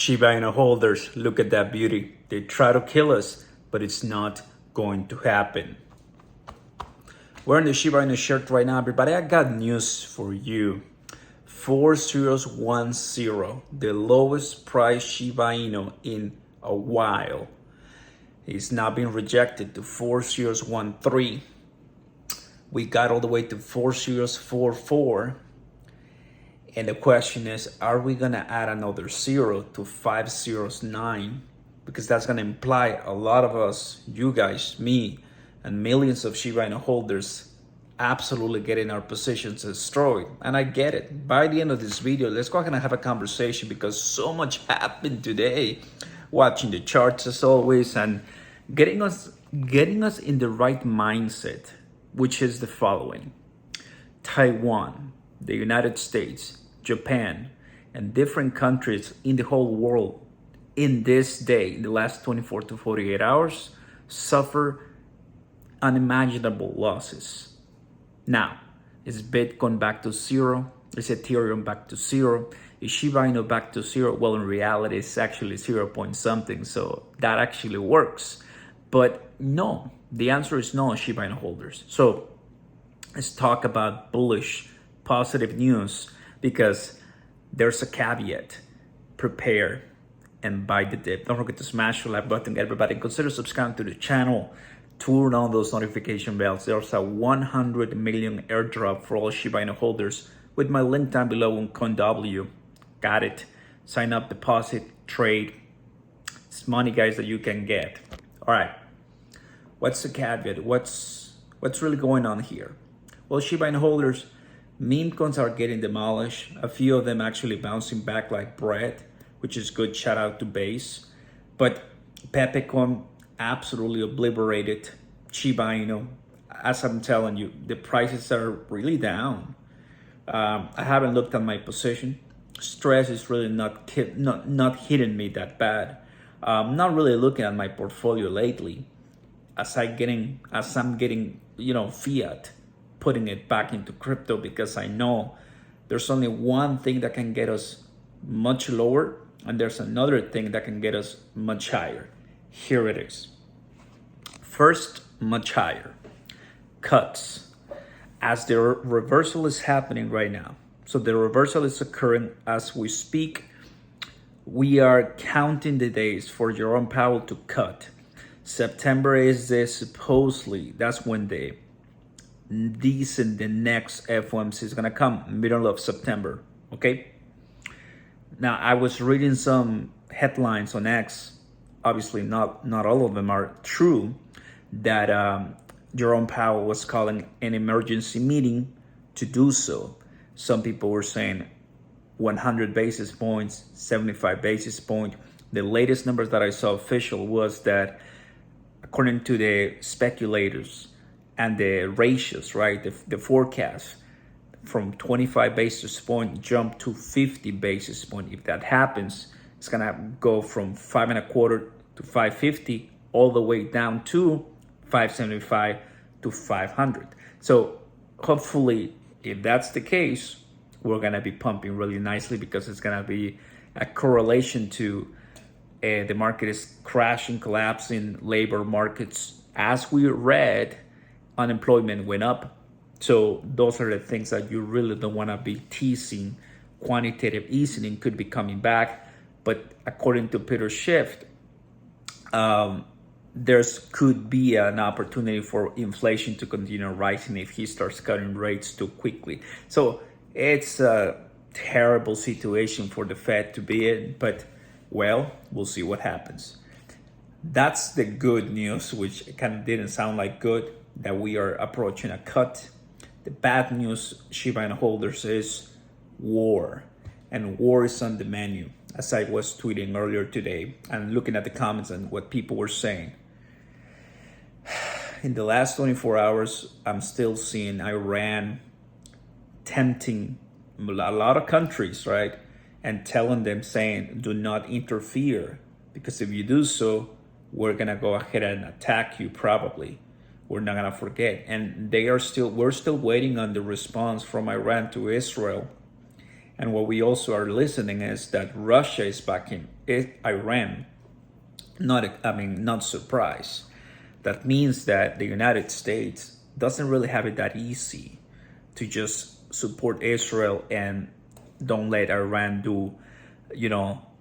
Shiba Inu holders, look at that beauty. They try to kill us, but it's not going to happen. We're in the Shiba Inu shirt right now, everybody. I got news for you. 4010, the lowest price Shiba Inu in a while. It's now been rejected to 4013. We got all the way to 4044. And the question is, are we gonna add another 0 to 509? Because that's gonna imply a lot of us, you guys, me, and millions of Shiba Inu holders absolutely getting our positions destroyed. And I get it. By the end of this video, let's go ahead and have a conversation because so much happened today. Watching the charts as always and getting us in the right mindset, which is the following. Taiwan, the United States, Japan, and different countries in the whole world in this day, in the last 24 to 48 hours, suffer unimaginable losses. Now, is Bitcoin back to 0? Is Ethereum back to 0? Is Shiba Inu back to 0? Well, in reality, it's actually 0 point something, so that actually works. But no, the answer is no, Shiba Inu holders. So let's talk about bullish, positive news, because there's a caveat. Prepare and buy the dip. Don't forget to smash the like button, everybody. Consider subscribing to the channel. Turn on those notification bells. There's a 100 million airdrop for all Shiba Inu holders with my link down below on CoinW. Got it. Sign up, deposit, trade. It's money, guys, that you can get. All right. What's the caveat? What's really going on here? Well, Shiba Inu holders, meme coins are getting demolished. A few of them actually bouncing back like bread, which is good. Shout out to Base. But Pepe coin absolutely obliterated. Shiba Inu, as I'm telling you, the prices are really down. I haven't looked at my position. Stress is really not hitting me that bad. I'm not really looking at my portfolio lately. As I'm getting, fiat, putting it back into crypto, because I know there's only one thing that can get us much lower, and there's another thing that can get us much higher. Here it is. First, much higher. Cuts. As the reversal is happening right now. So the reversal is occurring as we speak. We are counting the days for Jerome Powell to cut. September is supposedly, that's when the next FOMC is gonna come, middle of September, okay? Now, I was reading some headlines on X, obviously not all of them are true, that Jerome Powell was calling an emergency meeting to do so. Some people were saying 100 basis points, 75 basis points. The latest numbers that I saw official was that according to the speculators and the ratios, right, the forecast, from 25 basis point jump to 50 basis point. If that happens, it's gonna go from 5.25 to 550 all the way down to 575 to 500. So hopefully, if that's the case, we're gonna be pumping really nicely, because it's gonna be a correlation to the market is crashing, collapsing, labor markets. As we read, unemployment went up. So those are the things that you really don't want to be teasing. Quantitative easing could be coming back, but according to Peter Schiff, could be an opportunity for inflation to continue rising if he starts cutting rates too quickly. So it's a terrible situation for the Fed to be in, but well, we'll see what happens. That's the good news, which kind of didn't sound like good, that we are approaching a cut. The bad news, Shiba Inu holders, is war. And war is on the menu, as I was tweeting earlier today and looking at the comments and what people were saying. In the last 24 hours, I'm still seeing Iran tempting a lot of countries, right? And telling them, saying, do not interfere, because if you do so, we're gonna go ahead and attack you probably. We're not gonna forget. And we're still waiting on the response from Iran to Israel. And what we also are listening is that Russia is backing Iran. Not surprised. That means that the United States doesn't really have it that easy to just support Israel and don't let Iran do,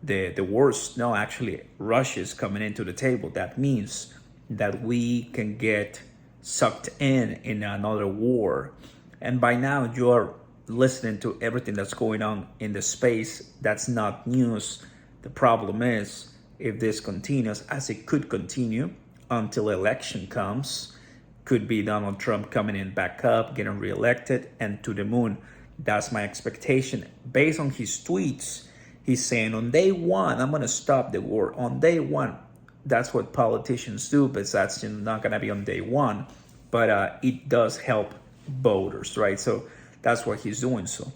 the worst. No, actually, Russia is coming into the table. That means that we can get sucked in another war. And by now, you're listening to everything that's going on in the space. That's not news. The problem is, if this continues, as it could continue until election comes, could be Donald Trump coming in back up, getting reelected, and to the moon. That's my expectation. Based on his tweets, he's saying on day one, I'm going to stop the war. On day one, that's what politicians do, but that's not going to be on day one. But it does help voters, right? So that's what he's doing. So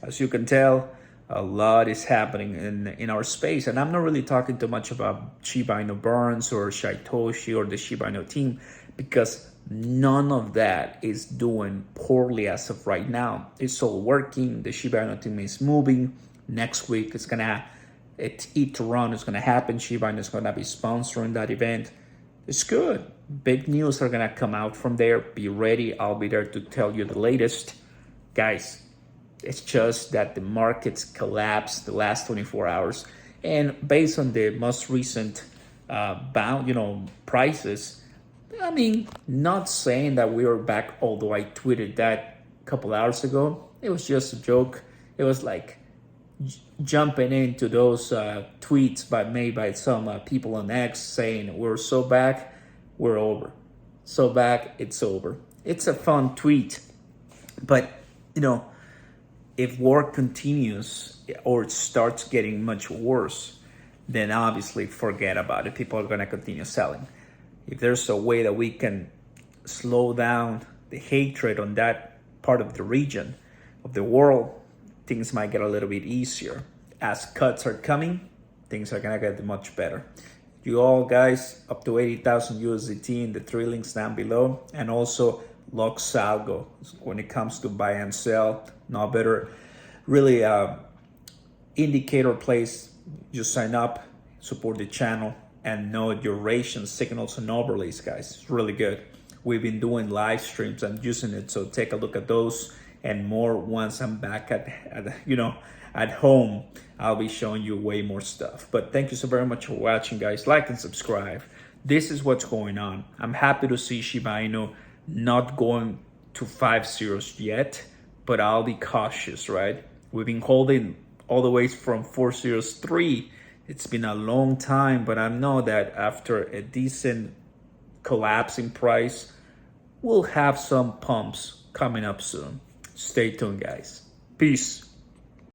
as you can tell, a lot is happening in our space. And I'm not really talking too much about Shiba Inu Burns or Shytoshi or the Shiba Inu team, because none of that is doing poorly as of right now. It's all working. The Shiba Inu team is moving. Next week, Ethereum is going to happen. Shiba Inu is going to be sponsoring that event. It's good. Big news are going to come out from there. Be ready. I'll be there to tell you the latest. Guys, it's just that the markets collapsed the last 24 hours. And based on the most recent prices, not saying that we are back, although I tweeted that a couple hours ago. It was just a joke. It was like jumping into those tweets made by some people on X saying, we're so back, we're over. So back, it's over. It's a fun tweet. But, if war continues or it starts getting much worse, then obviously forget about it. People are going to continue selling. If there's a way that we can slow down the hatred on that part of the region, of the world, things might get a little bit easier. As cuts are coming, things are going to get much better. You all guys, up to 80,000 USDT in the 3 links down below. And also Lux Algo when it comes to buy and sell. No better really indicator place. Just sign up, support the channel, and know duration, signals, and overlays, guys. It's really good. We've been doing live streams and using it, so take a look at those and more once I'm back at home. I'll be showing you way more stuff. But thank you so very much for watching, guys. Like and subscribe. This is what's going on. I'm happy to see Shiba Inu not going to 5 zeros yet, but I'll be cautious, right? We've been holding all the way from 403. It's been a long time, but I know that after a decent collapse in price, we'll have some pumps coming up soon. Stay tuned, guys. Peace.